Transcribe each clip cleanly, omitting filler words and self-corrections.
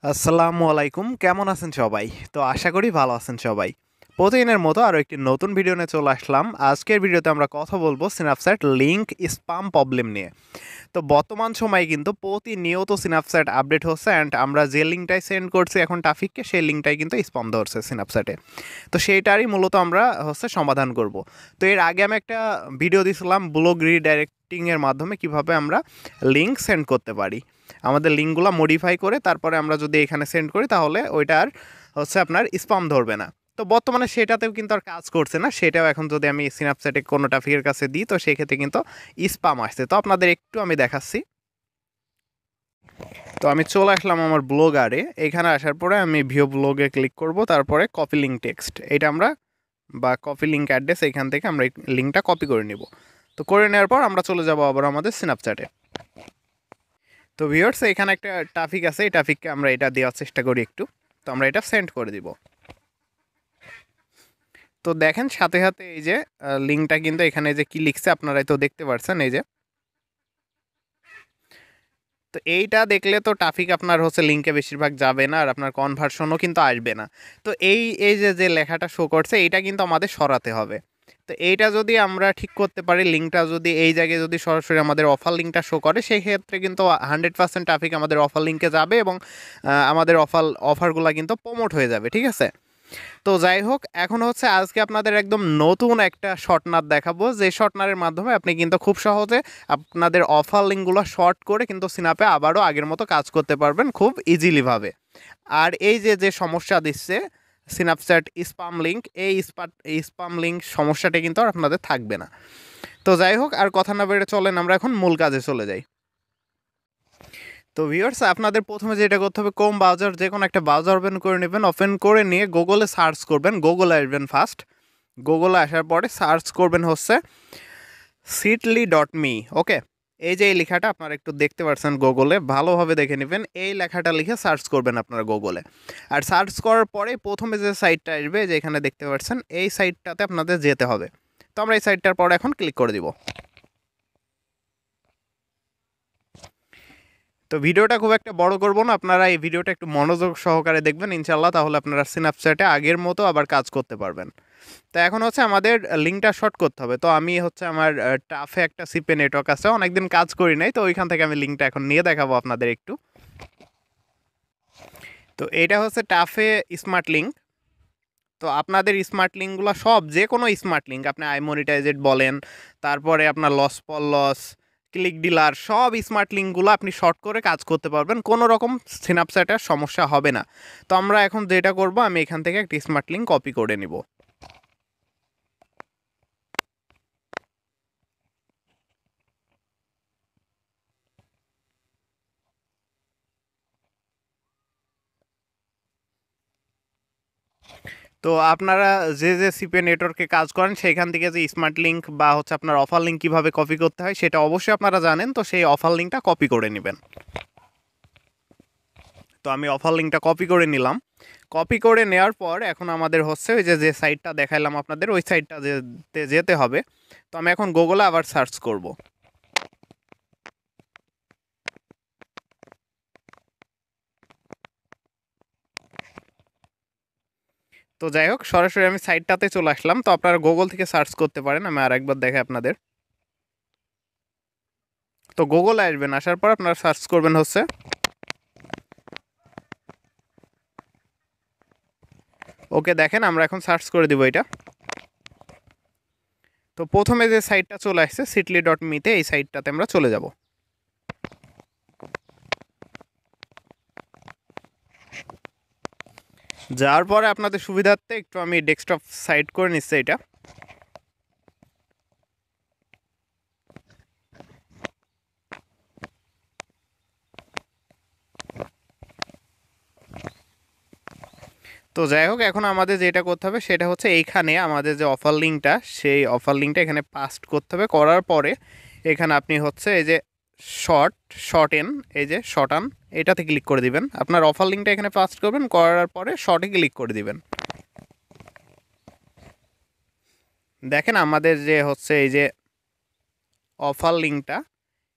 আসসালামু আলাইকুম, কেমন আছেন সবাই? তো আশা করি ভালো আছেন সবাই। প্রতিদিনের মতো আরও একটি নতুন ভিডিও নিয়ে চলে আসলাম। আজকের ভিডিওতে আমরা কথা বলবো স্ন্যাপচ্যাট লিঙ্ক স্পাম প্রবলেম নিয়ে। তো বর্তমান সময়ে কিন্তু প্রতিনিয়ত স্ন্যাপচ্যাট আপডেট হচ্ছে অ্যান্ড আমরা যে লিঙ্কটাই সেন্ড করছি এখন ট্রাফিককে, সেই লিঙ্কটাই কিন্তু স্পাম ধরছে স্ন্যাপচ্যাটে। তো সেইটারই মূলত আমরা সমাধান করব। তো এর আগে আমি একটা ভিডিও দিয়েছিলাম ব্লগ রিডাইরেক্টিংয়ের মাধ্যমে কিভাবে আমরা লিঙ্ক সেন্ড করতে পারি। আমাদের লিঙ্কগুলো মডিফাই করে তারপরে আমরা যদি এখানে সেন্ড করি তাহলে ওইটা আর আপনার স্পাম ধরবে না। তো বর্তমানে সেটাতেও কিন্তু আর কাজ করছে না, সেটাও এখন যদি আমি স্ন্যাপচ্যাটে কোনো ট্রাফিকের কাছে দিই তো সেক্ষেত্রে কিন্তু স্পাম আসছে। তো আপনাদের একটু আমি দেখাচ্ছি। তো আমি চলে আসলাম আমার ব্লগারে। এখানে আসার পরে আমি ভিউ ব্লগে ক্লিক করব, তারপরে কপি লিঙ্ক টেক্সট এটা আমরা বা কপি লিঙ্ক অ্যাড্রেস এখান থেকে আমরা এই লিঙ্কটা কপি করে নিব। তো করে নেওয়ার পর আমরা চলে যাব আবার আমাদের স্ন্যাপচ্যাটে। তো ভিউয়ার্স এখানে একটা ট্রাফিক আছে, এই ট্রাফিককে আমরা এটা দেওয়ার চেষ্টা করি একটু। তো আমরা এটা সেন্ড করে দিব। তো দেখেন সাথে সাথে এই যে লিঙ্কটা কিন্তু এখানে যে কি লিখছে আপনারাই তো দেখতে পাচ্ছেন এই যে। তো এইটা দেখলে তো ট্রাফিক আপনার লিঙ্কে বেশিরভাগ যাবে না আর আপনার কনভার্সনও কিন্তু আসবে না। তো এই এই যে যে লেখাটা শো করছে এইটা কিন্তু আমাদের সরাতে হবে। তো এইটা যদি আমরা ঠিক করতে পারি, লিঙ্কটা যদি এই জায়গায় যদি সরাসরি আমাদের অফার লিঙ্কটা শো করে সেই ক্ষেত্রে কিন্তু 100% ট্রাফিক আমাদের অফার লিঙ্কে যাবে এবং আমাদের অফারগুলো কিন্তু প্রমোট হয়ে যাবে, ঠিক আছে। তো যাই হোক, এখন আজকে আপনাদের একদম নতুন একটা শর্টনার দেখাবো, যে শর্টনারের মাধ্যমে আপনি কিন্তু খুব সহজে আপনাদের অফার লিঙ্কগুলো শর্ট করে কিন্তু সিনাপে আবারও আগের মতো কাজ করতে পারবেন খুব ইজিলিভাবে। আর এই যে যে সমস্যা দিচ্ছে স্ন্যাপচ্যাট স্পাম লিঙ্ক, এই স্পাম লিঙ্ক সমস্যাটা কিন্তু আর আপনাদের থাকবে না। তো যাই হোক, আর কথা না বেড়ে চলেন আমরা এখন মূল কাজে চলে যাই। তো ভিউয়ার্স আপনাদের প্রথমে যেটা করতে হবে, ক্রোম ব্রাউজার যে কোনো একটা ব্রাউজার ওপেন করে নেবেন। ওপেন করে নিয়ে গুগলে সার্চ করবেন, গুগলে আসবেন ফার্স্ট। গুগলে আসার পরে সার্চ করবেন সিটলি.মি। ওকে, এই যে এই লেখাটা আপনারা একটু দেখতে পাচ্ছেন গুগলে, ভালোভাবে দেখে নেবেন। এই লেখাটা লিখে সার্চ করবেন আপনারা গুগলে। আর সার্চ করার পরে প্রথমে যে সাইটটা আসবে যে এখানে দেখতে পাচ্ছেন, এই সাইটটাতে আপনাদের যেতে হবে। তো আমরা এই সাইটটার পরে এখন ক্লিক করে দিব। তো ভিডিওটা খুব একটা বড় করব না, আপনারা এই ভিডিওটা একটু মনোযোগ সহকারে দেখবেন ইনশাল্লাহ, তাহলে আপনারা স্ন্যাপচ্যাটে আগের মতো আবার কাজ করতে পারবেন। তো এখন আমাদের লিঙ্কটা শর্ট করতে হবে। তো আমি আমার টাফে একটা সিপে নেটওয়ার্ক আছে, অনেকদিন কাজ করি নাই, তো ওইখান থেকে আমি লিঙ্কটা এখন নিয়ে দেখাবো আপনাদের একটু। তো এটা টাফে স্মার্ট লিঙ্ক। তো আপনাদের স্মার্ট লিঙ্কগুলো সব যে কোনো স্মার্ট লিঙ্ক, আপনি আইমনিটাইজেড বলেন, তারপরে আপনার loss for loss, click dealer, সব স্মার্ট লিঙ্কগুলো আপনি শর্ট করে কাজ করতে পারবেন, কোনো রকম স্ন্যাপচ্যাটের সমস্যা হবে না। তো আমরা এখন যেটা করব, আমি এখান থেকে একটা স্মার্ট লিঙ্ক কপি করে নিব। তো আপনারা যে যে সিপে নেটওয়ার্কে কাজ করেন সেইখান থেকে যে স্মার্ট লিঙ্ক বা আপনার অফার লিঙ্ক কীভাবে কপি করতে হয় সেটা অবশ্যই আপনারা জানেন। তো সেই অফার লিঙ্কটা কপি করে নেবেন। তো আমি অফার লিঙ্কটা কপি করে নিলাম। কপি করে নেওয়ার পর এখন আমাদের ওই যে যে সাইটটা দেখাইলাম আপনাদের, ওই সাইটটা যেতে হবে। তো আমি এখন গুগলে আবার সার্চ করব। তো যাই হোক, সরাসরি আমি সাইটটাতে চলে আসলাম। তো আপনারা গুগল থেকে সার্চ করতে পারেন, আমি আর একবার দেখাই আপনাদের। তো গুগলে আসবেন, আসার পর আপনারা সার্চ করবেন ওকে, দেখেন আমরা এখন সার্চ করে দিব এটা। তো প্রথমে যে সাইটটা চলে আসছে সিটলি.মিতে, এই সাইটটাতে আমরা চলে যাব। যাওয়ার পরে আপনাদের সুবিধার্থে একটু আমি ডেস্কটপ সাইট করে নিচ্ছি এটা। তো যাই হোক, এখন আমাদের যেটা করতে হবে সেটা এইখানে আমাদের যে অফার লিঙ্কটা, সেই অফার লিঙ্কটা এখানে পাস্ট করতে হবে। করার পরে এখানে আপনি এই যে শর্ট এন, এই যে শর্ট আন, এটাতে ক্লিক করে দিবেন। আপনার অফার লিঙ্কটা এখানে পাস্ট করবেন, করার পরে শর্টে ক্লিক করে দিবেন। দেখেন আমাদের যে এই যে অফার লিঙ্কটা,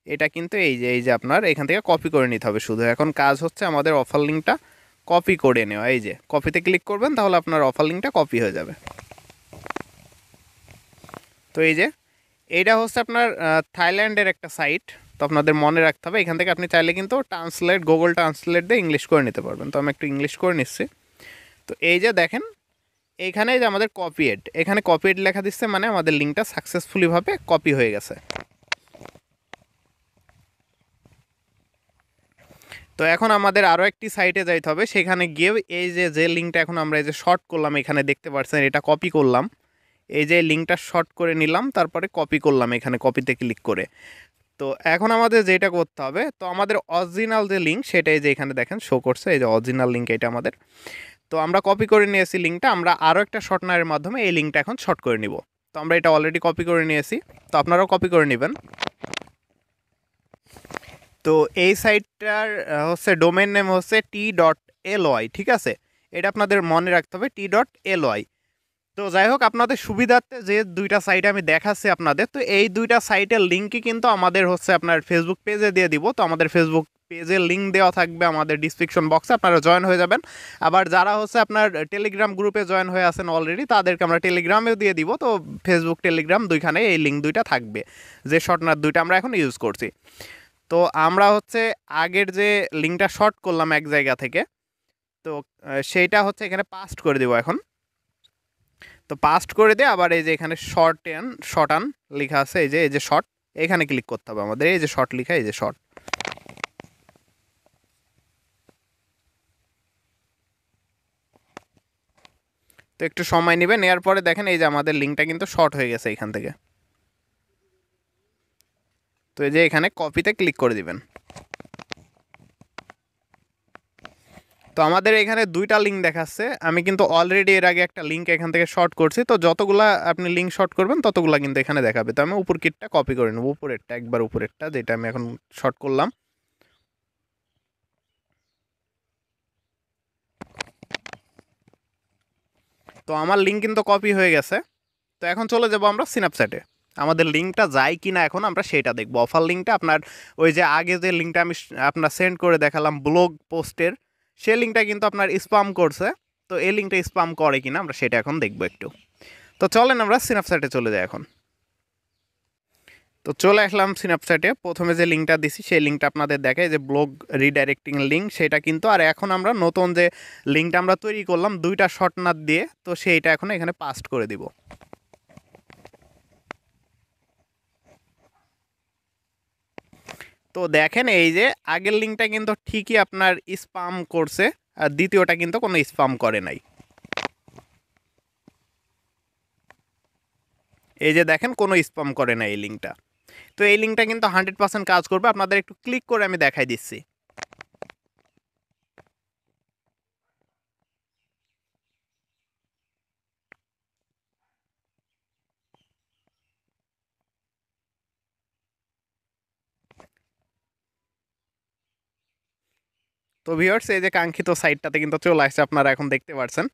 এটা কিন্তু এই যে আপনার এখান থেকে কপি করে নিতে হবে শুধু। এখন কাজ আমাদের অফার লিঙ্কটা কপি করে নেওয়া। এই যে কপিতে ক্লিক করবেন, তাহলে আপনার অফার লিঙ্কটা কপি হয়ে যাবে। তো এই যে এইটা হচ্ছে আপনার থাইল্যান্ডের একটা সাইট। তো আপনাদের মনে রাখতে হবে, এখান থেকে আপনি চাইলে কিন্তু ট্রান্সলেট, গুগল ট্রান্সলেট দিয়ে ইংলিশ করে নিতে পারবেন। তো আমি একটু ইংলিশ করে নিচ্ছি। তো এই যে দেখেন এইখানে যে আমাদের কপিয়েড, এখানে কপিয়েড লেখা দিচ্ছে, মানে আমাদের লিঙ্কটা সাকসেসফুলিভাবে কপি হয়ে গেছে। তো এখন আমাদের আরও একটি সাইটে যাইতে হবে, সেখানে গিয়ে এই যে লিঙ্কটা এখন আমরা এই যে শর্ট করলাম, এখানে দেখতে পাচ্ছেন এটা কপি করলাম, এই যে লিঙ্কটা শর্ট করে নিলাম, তারপরে কপি করলাম এখানে কপিতে ক্লিক করে। তো এখন আমাদের যেটা করতে হবে, তো আমাদের অরিজিনাল যে লিঙ্ক সেটাই যে এখানে দেখেন শো করছে, এই যে অরিজিনাল লিঙ্ক এটা আমাদের। তো আমরা কপি করে নিয়েছি লিঙ্কটা, আমরা আরও একটা শর্টনারের মাধ্যমে এই লিঙ্কটা এখন শর্ট করে নিব। তো আমরা এটা অলরেডি কপি করে নিয়েছি, তো আপনারাও কপি করে নেবেন। তো এই সাইটটার হচ্ছে ডোমেন নেম হচ্ছে t.ly, ঠিক আছে? এটা আপনাদের মনে রাখতে হবে, t.ly। তো যাই হোক, আপনাদের সুবিধার্থে যে দুইটা সাইট আমি দেখাচ্ছি আপনাদের, তো এই দুইটা সাইটের লিঙ্কই কিন্তু আমাদের হচ্ছে আপনার ফেসবুক পেজে দিয়ে দিব। তো আমাদের ফেসবুক পেজের লিঙ্ক দেওয়া থাকবে আমাদের ডিসক্রিপশন বক্সে, আপনারা জয়েন হয়ে যাবেন। আবার যারা হচ্ছে আপনার টেলিগ্রাম গ্রুপে জয়েন হয়ে আছেন অলরেডি, তাদেরকে আমরা টেলিগ্রামেও দিয়ে দিব। তো ফেসবুক টেলিগ্রাম দুইখানে এই লিঙ্ক দুইটা থাকবে, যে শর্টনার দুইটা আমরা এখন ইউজ করছি। তো আমরা হচ্ছে আগের যে লিঙ্কটা শর্ট করলাম এক জায়গা থেকে, তো সেইটা হচ্ছে এখানে পাস্ট করে দেবো এখন। তো পাস্ট করে দিয়ে আবার এই যে এখানে শর্ট আন লেখা আছে, এই যে শর্ট, এখানে ক্লিক করতে হবে আমাদের, এই যে শর্ট লেখা, এই যে শর্ট। তো একটু সময় নেবে, নেওয়ার পরে দেখেন এই যে আমাদের লিঙ্কটা কিন্তু শর্ট হয়ে গেছে এখান থেকে। তো এই যে এখানে কপিতে ক্লিক করে দিবেন। তো আমাদের এখানে দুইটা লিঙ্ক দেখাচ্ছে, আমি কিন্তু অলরেডি এর আগে একটা লিঙ্ক এখান থেকে শর্ট করছি। তো যতগুলা আপনি লিঙ্ক শর্ট করবেন ততগুলা কিন্তু এখানে দেখাবে। তো আমি উপর কিটটা কপি করে নেব, উপরেরটা, একবার উপরেরটা যেটা আমি এখন শর্ট করলাম। তো আমার লিঙ্ক কিন্তু কপি হয়ে গেছে। তো এখন চলে যাব আমরা স্ন্যাপচ্যাটে, আমাদের লিঙ্কটা যায় কি না এখন আমরা সেটা দেখব। অফার লিঙ্কটা আপনার ওই যে আগে যে লিঙ্কটা আমি আপনার সেন্ড করে দেখালাম ব্লগ পোস্টের, সেই লিঙ্কটা কিন্তু আপনার স্পাম করছে। তো এই লিঙ্কটা স্পাম করে কিনা আমরা সেটা এখন দেখব একটু। তো চলেন আমরা স্ন্যাপচ্যাটে চলে যাই এখন। তো চলে আসলাম স্ন্যাপচ্যাটে, প্রথমে যে লিঙ্কটা দিছি সেই লিঙ্কটা আপনাদের দেখায় যে ব্লগ রিডাইরেক্টিং লিঙ্ক, সেটা কিন্তু। আর এখন আমরা নতুন যে লিঙ্কটা আমরা তৈরি করলাম দুইটা শর্টনার দিয়ে, তো সেইটা এখন এখানে পাস্ট করে দিব। তো দেখেন এই যে আগের লিঙ্কটা কিন্তু ঠিকই আপনার স্পাম করছে, আর দ্বিতীয়টা কিন্তু কোনো স্পাম করে নাই। এই যে দেখেন কোনো স্পাম করে না এই লিঙ্কটা। তো এই লিঙ্কটা কিন্তু 100% কাজ করবে, আপনাদের একটু ক্লিক করে আমি দেখাই দিচ্ছি। তো ভিউয়ার্স এই যে কাঙ্ক্ষিত সাইটটাতে কিন্তু চলে আসছে, আপনারা এখন দেখতে পাচ্ছেন।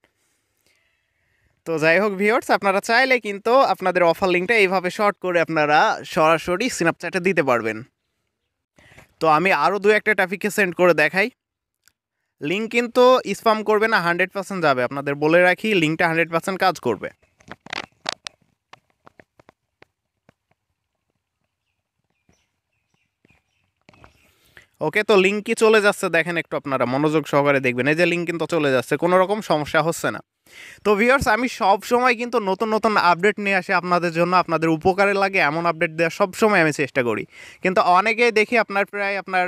তো যাই হোক ভিউয়ার্স, আপনারা চাইলে কিন্তু আপনাদের অফার লিঙ্কটা এইভাবে শর্ট করে আপনারা সরাসরি স্ন্যাপচ্যাটে দিতে পারবেন। তো আমি আরও দু একটা ট্রাফিককে সেন্ড করে দেখাই। লিঙ্ক কিন্তু স্পাম করবে না, 100% যাবে। আপনাদের বলে রাখি, লিঙ্কটা 100% কাজ করবে। ওকে, তো লিঙ্ক কি চলে যাচ্ছে দেখেন, একটু আপনারা মনোযোগ সহকারে দেখবেন। এই যে লিঙ্ক কিন্তু চলে যাচ্ছে, কোনো রকম সমস্যা হচ্ছে না। তো ভিউয়ার্স, আমি সব সময় কিন্তু নতুন নতুন আপডেট নিয়ে আসি আপনাদের জন্য, আপনাদের উপকারে লাগে এমন আপডেট দেওয়ার সব সময় আমি চেষ্টা করি। কিন্তু অনেকেই দেখি আপনার প্রায় আপনার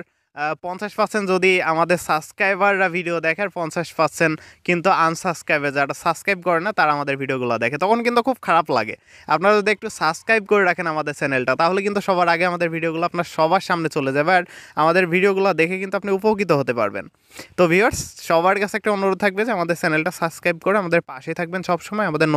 50% যদি আমাদের সাবস্ক্রাইবাররা ভিডিও দেখে, 50% কিন্তু আনসাবস্ক্রাইবার, যারা সাবস্ক্রাইব করে না তারা আমাদের ভিডিওগুলো দেখে, তখন কিন্তু খুব খারাপ লাগে। আপনারা যদি একটু সাবস্ক্রাইব করে রাখেন আমাদের চ্যানেলটা, তাহলে কিন্তু সবার আগে আমাদের ভিডিওগুলো আপনার সবার সামনে চলে যাবে, আর আমাদের ভিডিওগুলো দেখে কিন্তু আপনি উপকৃত হতে পারবেন। তো ভিউয়ার্স, সবার কাছে একটা অনুরোধ থাকবে যে আমাদের চ্যানেলটা সাবস্ক্রাইব করে আমাদের পাশে থাকবেন সবসময়। আমাদের